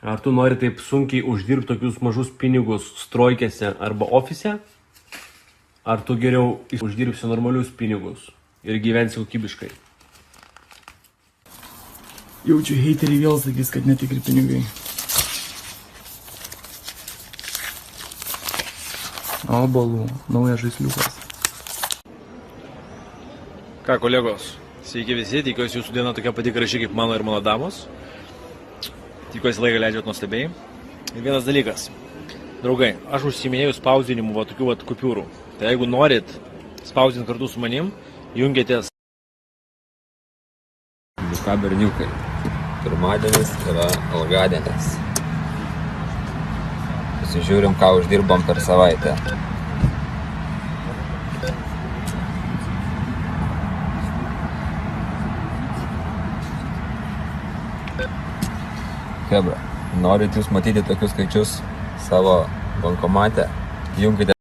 Ar tu nori taip sunkiai uždirbti tokius mažus pinigus strojkėse arba ofise? Ar tu geriau uždirbsi normalius pinigus ir gyvensi kokybiškai? Jaučiu, heiteriai vėl sakys, kad netikri pinigai. Obalų, naujas žaisliukas. Ką, kolegos, sveiki visi, tikiuosi jūsų diena tokia pati graži kaip mano ir mano damos. Tikiuosi laiką leidžiat nuostabiai. Ir vienas dalykas, draugai, aš užsiiminėjau spausdinimu va tokių va kupiūrų. Tai jeigu norit spausdinti kartu su manim, jungiatės. Ką berniukai, pirmadienis yra algadienis. Pasižiūrim, ką uždirbom per savaitę. Hebra, norit jūs matyti tokius skaičius savo bankomate? Junkite